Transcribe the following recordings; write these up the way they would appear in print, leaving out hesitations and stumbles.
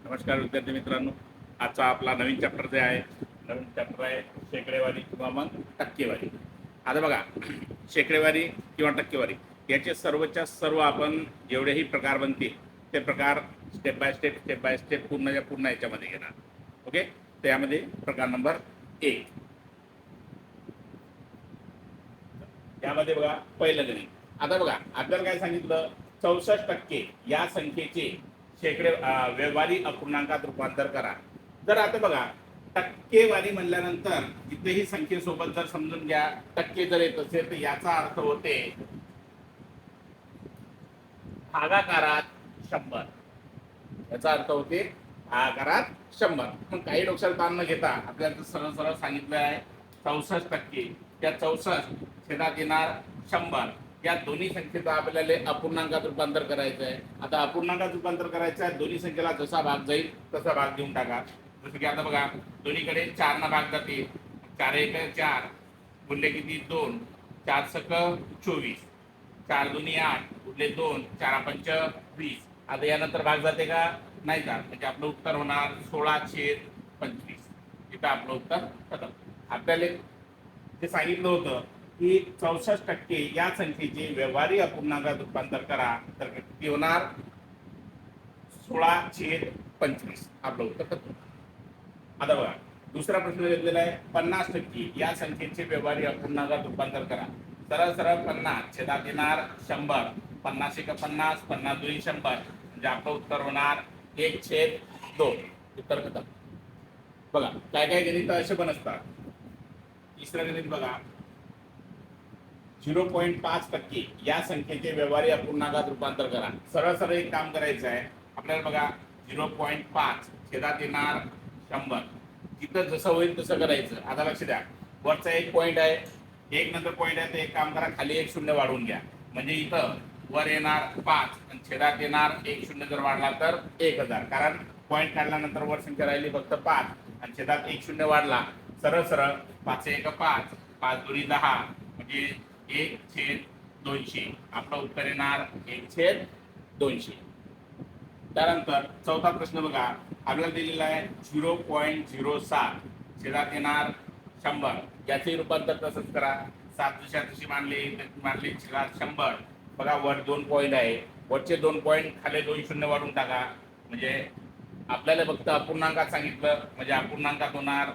नमस्कार विद्यार्थी मित्रांनो, आजचा आपला नवीन चॅप्टर जे आहे, नवीन चॅप्टर आहे शेकडेवारी किंवा मग टक्केवारी. आता बघा, शेकडेवारी किंवा टक्केवारी याचे सर्वच्या सर्व आपण जेवढेही प्रकार बनतील ते प्रकार स्टेप बाय स्टेप पूर्णच्या पूर्ण याच्यामध्ये घेणार. ओके, त्यामध्ये प्रकार नंबर 1. त्यामध्ये बघा पहिलं गणित. आता बघा आपल्याला काय सांगितलं, 64% या संख्येचे शेकडे व्यवहारी अपूर्णांकात रूपांतर करा. तर आता बघा, टक्केवारी म्हणल्यानंतर जिथेही संख्येसोबत जर समजून घ्या टक्के जर येत असेल तर याचा अर्थ होते भागाकारात 100. याचा अर्थ होते भागाकारात 100. मग काही डोक्याला ताण न घेता आपल्याला सरळ सरळ सांगितलं आहे 64%. त्या 64 छेदात येणार 100 या दोन्ही संख्येचं आपल्याला अपूर्णांकात रूपांतर करायचं आहे. आता अपूर्णांकात रूपांतर करायचं आहे, दोन्ही संख्येला जसा भाग जाईल तसा भाग देऊन टाका. जसं की आता बघा, दोन्हीकडे 4 ना भाग जाते. 4 1 4 गुणले किती 2, 4 सक 24, 4 2 8 गुणले 2, 4 5 20. आता यानंतर भाग जाते का? नाही जात. म्हणजे आपलं उत्तर होणार 16/25. इथं आपलं उत्तर खतम. आपल्याला जे सांगितलं होतं की 64% या संख्येचे व्यवहारी अपूर्णांकात रूपांतर करा, तर किती होणार? 16/25. आपलं उत्तर खतम. आता बघा, दुसरा प्रश्न घेतलेला आहे 50% या संख्येचे व्यवहारी अपूर्णांकात रूपांतर करा. सरळ सरळ 50 छेदात येणार 100. 50 1 50, 50 2 100. म्हणजे आपलं उत्तर होणार 1/2. उत्तर खतम. बघा काय काय गणित असे पण असतात. तिसरं गणित बघा, 0.5% या संख्येचे व्यवहारी अपूर्णांकात रूपांतर करा. सरळ सरळ एक काम करायचं आहे आपल्याला. बघा 0.5 छेदात येणार 100. जिथं जसं होईल तसं करायचं. आता लक्ष द्या, वरचा एक पॉईंट आहे, एक नंतर पॉईंट आहे, तर एक काम करा, खाली एक शून्य वाढवून घ्या. म्हणजे इथं वर येणार 5 आणि छेदात येणार एक शून्य जर वाढला तर 1000. कारण पॉईंट काढल्यानंतर वर संख्या राहिली फक्त 5 आणि छेदात एक शून्य वाढला. सरळ सरळ 5 1 5, 5 2 10 म्हणजे 1/200. आपलं उत्तर येणार 1/200. त्यानंतर चौथा प्रश्न बघा, आपल्याला दिलेला आहे 0.07 छेदात येणार 100. याचे रूपांतर तसंच करा. 7 तशी मांडली छेदात 100. बघा वर 2 पॉईंट आहे, वरचे 2 पॉईंट खाली 2 शून्य वाढून टाका. म्हणजे आपल्याला फक्त अपूर्णांकात सांगितलं, म्हणजे अपूर्णांकात होणार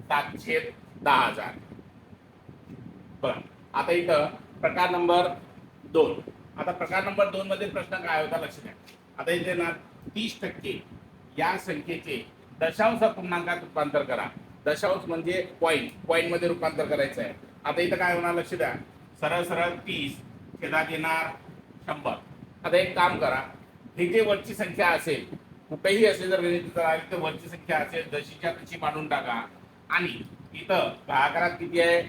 7/10,000. बघा आता इथं प्रकार नंबर 2. आता प्रकार नंबर 2 मध्ये प्रश्न काय होता लक्ष द्या. आता इथे ना 30% या संख्येचे दशांश अपूर्णांकात रूपांतर करा. दशांश म्हणजे पॉईंट मध्ये रूपांतर करायचं आहे. आता इथं काय होणार लक्ष द्या, सरळ सरळ 30 छेदात येणार 100. आता एक काम करा, ही जे वरची संख्या असेल, कुठेही असेल जर गणित तर वरची संख्या असेल जशीच्या तशी मांडून टाका. आणि इथं भागाकारात किती आहे?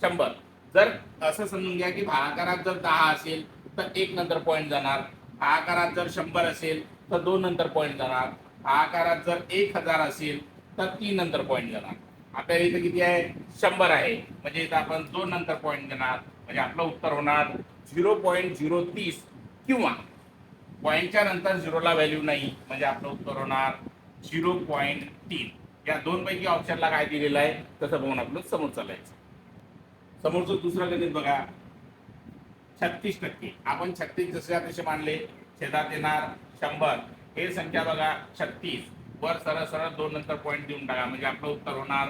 100. जर असं समजून घ्या की भागाकारात जर 10 असेल तर 1 नंतर पॉईंट जाणार. भागाकारात जर 100 असेल तर 2 नंतर पॉईंट जाणार. भागाकारात जर 1000 असेल तर 3 नंतर पॉईंट जाणार. आपल्याला इथं किती आहे? 100 आहे. म्हणजे इथं आपण 2 नंतर पॉईंट देणार. म्हणजे आपलं उत्तर होणार 0.030 किंवा पॉईंटच्या नंतर झिरोला व्हॅल्यू नाही, म्हणजे आपलं उत्तर होणार 0.3. या दोन पैकी ऑप्शनला काय दिलेलं आहे तसं बघून आपलं समोर चालायचं. समोरचं दुसरं गणित बघा, 36%. आपण 36 जसे तसे मांडले, छेदात येणार 100. हे संख्या बघा 36. वर सरळ सरळ 2 नंतर पॉईंट देऊन टाका. म्हणजे आपलं उत्तर होणार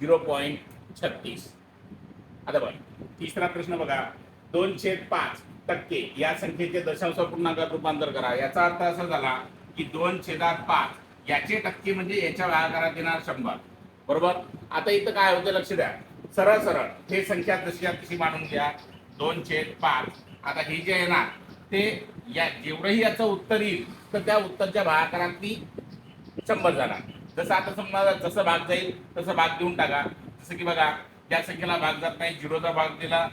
0.36. आता बघा तिसरा प्रश्न बघा, 2/5% या संख्येचे दशांश अपूर्णांकात रूपांतर करा. याचा अर्थ असा झाला की 2/5 याचे टक्के म्हणजे याच्या भागाकारात येणार 100. बरोबर. आता इथं काय होतं लक्ष द्या, सरळ सरळ हे संख्या तशी मांडून घ्या 2/5. आता हे जे आहे ना ते या जेवढंही याचं उत्तर येईल तर त्या उत्तरच्या भागाकारातली 100 जाणार. जसं आता समजा जसं भाग जाईल तसं भाग देऊन टाका. जसं की बघा, त्या संख्येला भाग जात नाही, 0चा भाग दिला,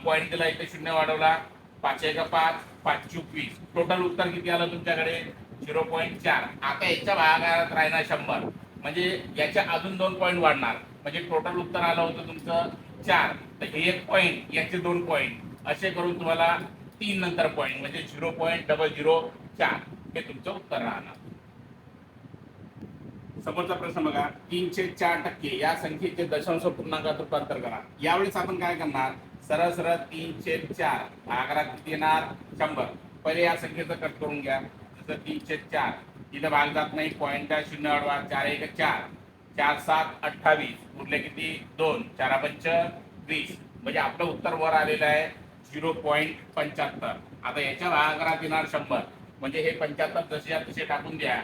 पॉईंट दिला, इथे शून्य वाढवला, 5 1 5, 5 24. टोटल उत्तर किती आलं तुमच्याकडे? 0.4. आता याच्या भागाकारात राहणार 100. म्हणजे याच्या अजून 2 पॉईंट वाढणार. म्हणजे टोटल उत्तर आलं होतं तुमचं 4. तर हे 1 पॉईंट, याचे 2 पॉईंट असे करून तुम्हाला 3 नंतर पॉईंट म्हणजे 0.004 हे तुमचं उत्तर राहणार. समोरचा प्रश्न बघा, 3/4% या संख्येचे दशांश पूर्णांकात रूपांतर करा. यावेळेस आपण काय करणार, सरळ सरळ 3/4 भागाकारात किती येणार 100. पहिले या संख्येचं कट करून घ्या. जसं 3/4 इथं भाग जात नाही, पॉईंटला 0 अडवा, 4 1 4, 4 7 28, उरले किती 2, 4 5 20. म्हणजे आपलं उत्तर वर आलेलं आहे 0.75. आता याच्या भागाकारात येणार 100, म्हणजे हे 75 जसे तसे टाकून द्या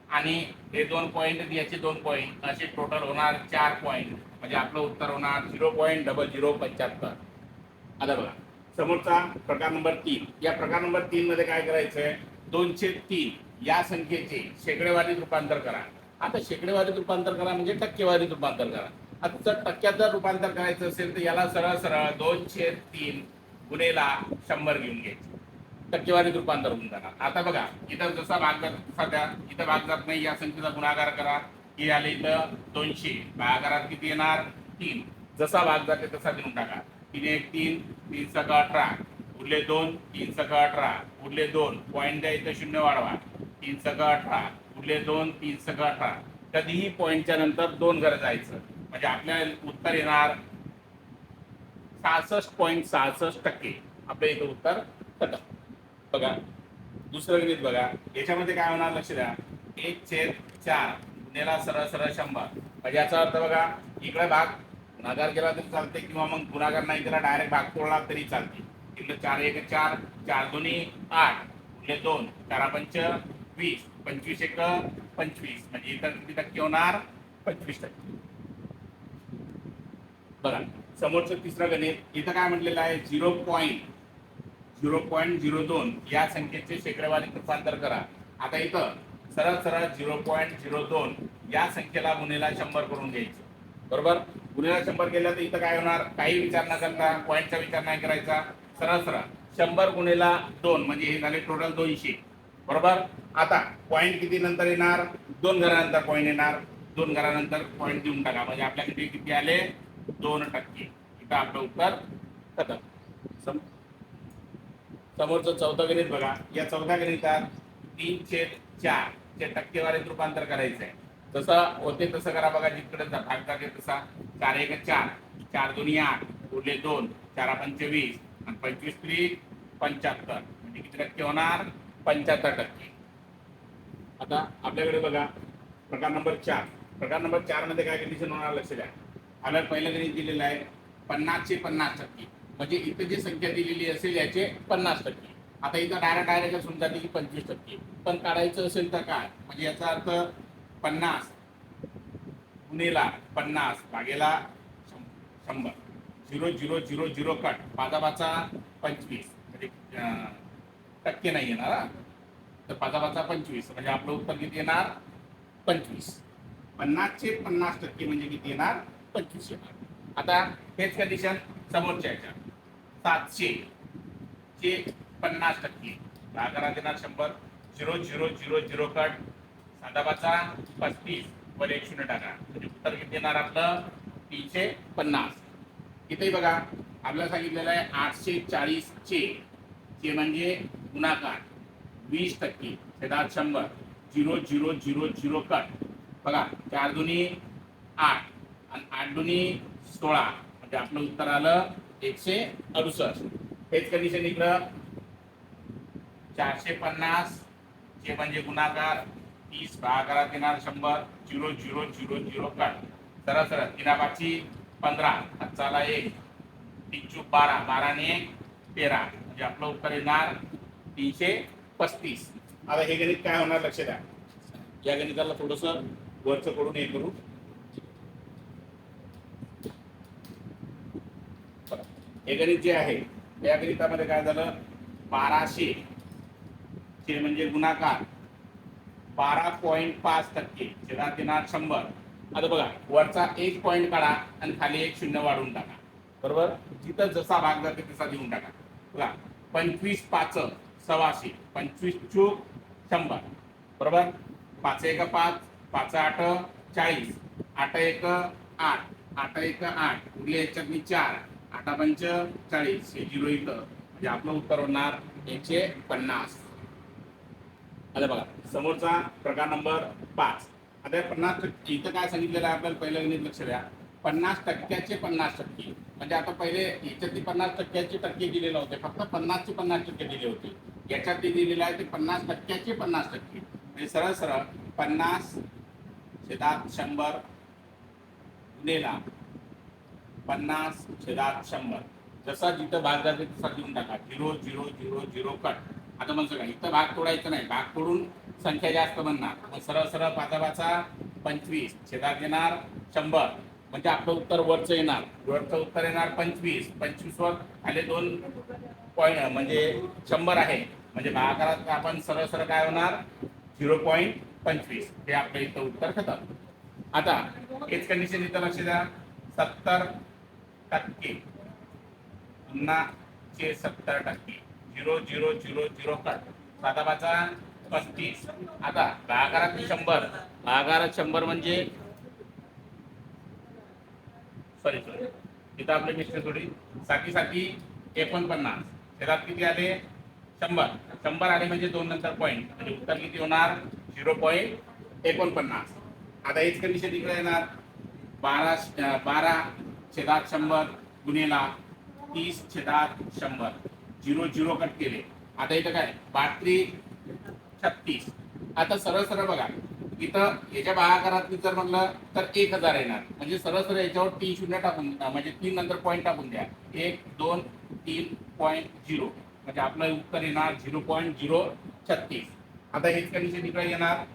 आणि हे 2 पॉईंट याचे 2 पॉईंट असे टोटल होणार 4 पॉईंट, म्हणजे आपलं उत्तर होणार 0.0075. आता बघा समोरचा प्रकार नंबर 3. या प्रकार नंबर 3 मध्ये काय करायचंय, 2/3 या संख्येचे शेकडेवारीत रूपांतर करा. आता शेकडेवारीत रूपांतर करा म्हणजे टक्केवारीत रूपांतर करा. आता जर टक्क्यात जर रूपांतर करायचं असेल तर याला सरळ सरळ 2/3 गुणेला 100 घेऊन घ्यायचे, टक्केवारीत रूपांतर होऊन जाणार. आता बघा इथं जसा भाग जात तसा द्या, इथं भाग जात नाही, या संख्येचा गुणाकार करा. हे आले इथं 200, भागाकारात किती येणार 3, जसा भाग जाते तसा देऊन टाका. 3 1 3, 3 6 18, उरले 2, 3 6 18, उरले 2, पॉईंट द्या इथं 0 वाढवा, 3 6 18, उरले 2, 3 6 18. कधीही पॉईंटच्या नंतर 2 घरं जायचं, म्हणजे आपल्याला उत्तर येणार 66.66%. आपल्या इथं उत्तर खतम. बघा दुसरं गणित बघा, याच्यामध्ये काय होणार लक्ष द्या, 1/4 गुणेला सरळ सरळ 100. म्हणजे याचा अर्थ बघा, इकडे भाग गुणाकार केला तरी चालते किंवा मग गुणाकार नाही केला डायरेक्ट भाग तोडला तरी चालते. इकडे 4 1 4, 4 2 8, उरले 2, 4 5 20, 25 1 25, म्हणजे इथं किती टक्के होणार 25%. बघा समोरचं तिसरं गणित, इथं काय म्हटलेलं आहे 0.02 या संख्येचे शेकडेवारीत रूपांतर करा. आता इथं सरळ सरळ 0.02 या संख्येला गुणेला 100 करून घ्यायचं, बरोबर. गुणेला 100 केलं तर इथं काय होणार, काही विचार न करता, पॉईंटचा विचार नाही करायचा, सरळ सरळ 100 गुणेला 2 म्हणजे हे झाले टोटल 200, बरोबर. आता पॉईंट किती नंतर येणार, 2 घरानंतर पॉईंट येणार, 2 घरानंतर पॉईंट देऊन टाका, म्हणजे आपल्याकडे किती आले 2%. इथं आपलं उत्तर खतम. समोरचं चौथं गणित बघा, या चौथ्या गणितात 3/4 चे टक्केवारीत रूपांतर करायचं आहे. जसं होते तसं करा बघा, जिकडे भाग जाते तसा. 4 1 4, 4 2 8, उरले 2, 4 5 20 आणि 25 3 75, म्हणजे किती टक्के होणार 75%. आता आपल्याकडे बघा प्रकार नंबर 4. प्रकार नंबर 4 मध्ये काय कंडिशन होणार लक्ष द्या. आपल्याला पहिलं गणित दिलेलं आहे 50/50%, म्हणजे इथे जी संख्या दिलेली असेल याचे 50%. आता इथं डायरेक्ट समजा की 25%, पण काढायचं असेल तर काय, म्हणजे याचा अर्थ 50 गुणेला 50 भागेला 100, 0 0 0 0 कट, 5 5 25, म्हणजे टक्के नाही येणार. तर 5 5 25, म्हणजे आपलं उत्तर किती येणार 25. 50/50% म्हणजे किती येणार 25 येणार. आता हेच कंडिशन समोरच्या ह्याच्या 700 चे 50%, भागाकारात येणार 100, 0 0 0 0 कट, 7 5 35, वर 1 0 टाका, म्हणजे उत्तर किती येणार आपलं 350. इथे बघा आपल्याला सांगितलेलं आहे 840 चे म्हणजे गुणाकार 20%, छेदात 100, 0 0 0 0 कट. बघा 4 2 8 आणि 8 2 16, म्हणजे आपलं उत्तर आलं 168. हेच कंडिशन इकडं 450 चे म्हणजे गुणाकार 30, भागाकारात येणार 100, 0 0 0 0 कट, सरळ सरळ 3 5 15, हातचाला 1, 3 चूक 12, 12 ने 1 13, म्हणजे आपलं उत्तर येणार 335. आता हे गणित काय होणार लक्ष द्या. या गणिताला थोडस वरचं करून हे करू. हे गणित जे आहे या गणितामध्ये काय झालं, 1200 चे म्हणजे गुणाकार 12.5%, छेदात येणार 100. आता बघा वरचा 1 पॉईंट काढा आणि खाली 1 शून्य वाढवून टाका, बरोबर. जिथं जसा भाग जाते तसा देऊन टाका. बघा 25 5 सव्वाशे, 25 चूक 100, बरोबर. 5 1 5, 5 8 40, 8 1 8, 8 1 8, उरले याच्यात 4, 8 5 40, हे 0 इथं, म्हणजे आपलं उत्तर होणार 150. आता बघा समोरचा प्रकार नंबर 5. आता 50% इथं काय सांगितलेलं आहे आपल्याला पहिलं गणित लक्ष द्या. 50% 50%. म्हणजे आता पहिले याच्यातली 50% टक्के दिले नव्हते, फक्त 50चे 50% दिले होते. याच्यात ते दिलेलं आहे ते 50% 50%. म्हणजे सरळ सरळ 50/100 गुणेला 50/100. जसा जिथं भाग जाते तसा देऊन टाका. 0 0 0 0 कट. आता म्हणतो का इथं भाग तोडायचं नाही, भाग तोडून संख्या जास्त बनणार. मग सरळ सरळ 5 25 छेदात येणार 100. म्हणजे आपलं उत्तर वरचं येणार. वरचं उत्तर येणार 25. 25 वर आले 2 पॉईंट म्हणजे 100 आहे. म्हणजे भागाकारात आपण सरळ सरळ काय होणार 0.25. हे आपलं इथं उत्तर खतम. आता हेच कंडिशन इथं लक्ष द्या. 70% पुन्हा 70%. 0 0 0 0 कट. 7/35. आता भागाकारात 100. भागाकारात 100 म्हणजे सॉरी इथं आपले मिस्टेक थोडी. 49 त्याच्यात किती आले 100. 100 आले म्हणजे 2 नंतर पॉईंट, म्हणजे उत्तर किती होणार 0.49. आता हेच कंडिशन इकडे येणार. 12/100 गुणेला 30/100. 0 0 कट केले. आता इथं काय 32/36. आता सरळ सरळ बघा इथं याच्या भागाकारात जर म्हणलं तर 1000 येणार. म्हणजे सरळ सरळ याच्यावर 3 शून्य टाकून म्हणजे 3 नंतर पॉईंट टाकून द्या. 1 2 3.0 म्हणजे आपलं उत्तर येणार 0.036. आता हेच कंडिशन इकडे येणार.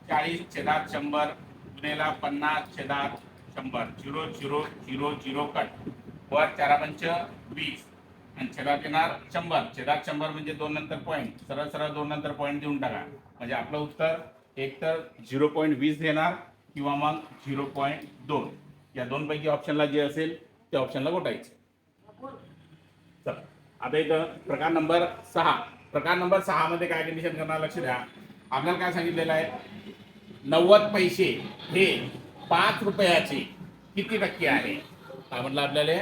40/100 गुणेला 50/100. 0 0 0 0 कट. वर 4×5 आणि छेदात येणार 100. छेदात 100 म्हणजे 2 नंतर पॉईंट. सरळ सरळ 2 नंतर पॉईंट देऊन टाका. म्हणजे आपलं उत्तर एक तर 0.20 येणार किंवा मग 0.2. या दोन पैकी ऑप्शनला जे असेल त्या ऑप्शनला गोटायचं. चला आता इथं प्रकार नंबर 6. प्रकार नंबर 6 मध्ये काय कंडिशन करणार लक्ष द्या. आपल्याला काय सांगितलेलं आहे 90 पैसे हे 5 रुपयाचे किती टक्के आहे. काय म्हटलं आपल्याला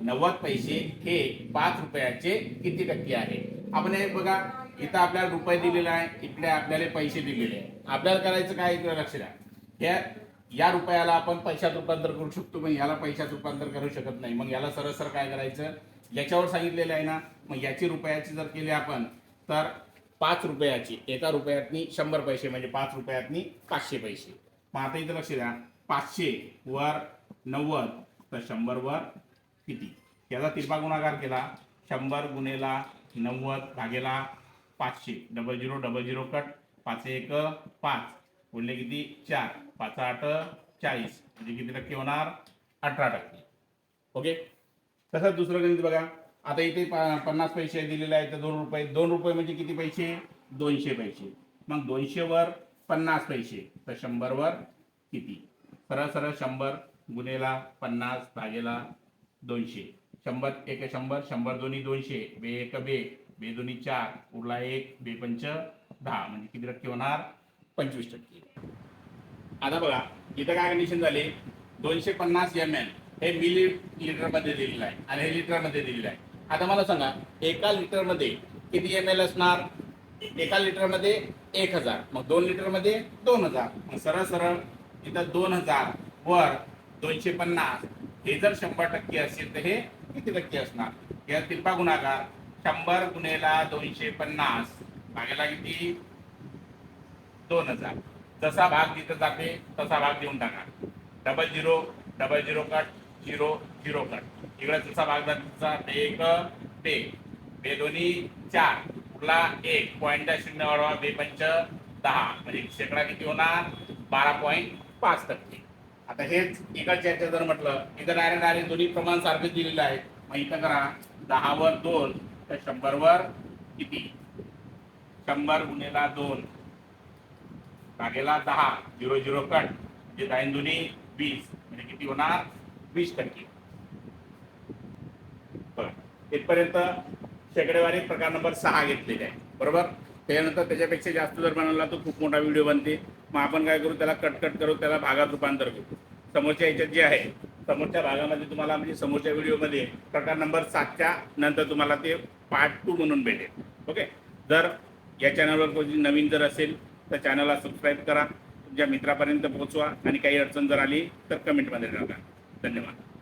90 पैसे हे 5 रुपयाचे किती टक्के आहे. आपण हे बघा इथं आपल्याला रुपये दिलेला आहे, इकडे आपल्याला पैसे दिलेले आहे. आपल्याला करायचं काय इकडे लक्ष द्या. या रुपयाला आपण पैशात रूपांतर करू शकतो, पण याला पैशात रूपांतर करू शकत नाही. मग याला सरळ सरळ काय करायचं याच्यावर सांगितलेलं आहे ना. मग याची रुपयाची जर केली आपण तर 5 रुपयाची एका रुपयातनी 100 पैसे म्हणजे 5 रुपयातनी 500 पैसे. मग आता इथं लक्ष द्या 500 वर 90 तर 100 वर किती. याचा तिरपा गुणाकार केला 100 गुणेला 90 भागेला 500. 00 00 कट. 5 1 5 बोलले किती 4. 5 8 40 म्हणजे किती टक्के होणार 18%. ओके. तसंच दुसरं गणित बघा. आता इथे 50 पैसे दिलेले आहेत तर 2 रुपये. 2 रुपये म्हणजे किती पैसे 200 पैसे. मग 200 वर 50 पैसे तर 100 वर किती. सरळ सरळ 100 गुणेला 50 भागेला 200. 100 1 100 100 दोन्ही 200. बे 1 बे बे दोन्ही 4 उरला 1 बे 5 10 म्हणजे किती टक्के होणार 25%. आता बघा इथं काय कंडिशन झाली 250 ml हे मिली लिटर मध्ये दिलेलं आहे आणि हे लिटर मध्ये दिलेलं आहे. आता मला सांगा एका लिटर मध्ये किती ml असणार. एका लिटर मध्ये 1000. मग 2 लिटर मध्ये 2000. मग सरळ सरळ इथं 2000 वर 250 हे जर 100% असेल तर हे किती टक्के असणार. या तिरपा गुणाकार 100 गुणेला 250 भागेला किती 2000. जसा भाग तिथं जाते तसा भाग देऊन टाका. 00 00 कट 0 0 कट. इकडे जसा भाग जाते 1 बे बे दोन्ही 4 उरला 1 पॉईंट 0 वाढवा बे 5 10 म्हणजे शेकडा किती होणार 12.5%. आता हेच इकडच्या याच्या जर म्हटलं इथं डायरेक्ट दोन्ही प्रमाण सारखं दिलेलं आहे. मग इथं करा 10 वर 2 तर 100 वर किती 100 गुणेला 2 भागेला 10 0 0 कट म्हणजे 10 दोन्ही 20 म्हणजे किती होणार 20%. इथपर्यंत शेकडेवारी प्रकार नंबर 6 घेतलेले आहे बरोबर. त्यानंतर त्याच्यापेक्षा जास्त जर बनवला तर खूप मोठा व्हिडिओ बनते. मग आपण काय करू त्याला कट करू त्याला भागात रूपांतर करू. समोरच्या याच्यात जे आहे समोरच्या भागामध्ये तुम्हाला म्हणजे समोरच्या व्हिडिओमध्ये प्रकार नंबर 7च्या नंतर तुम्हाला ते पार्ट 2 म्हणून भेटेल. ओके. जर या चॅनलवर कोणी नवीन जर असेल तर चॅनलला सबस्क्राईब करा, तुमच्या मित्रापर्यंत पोहोचवा आणि काही अडचण जर आली तर कमेंटमध्ये टाका. धन्यवाद.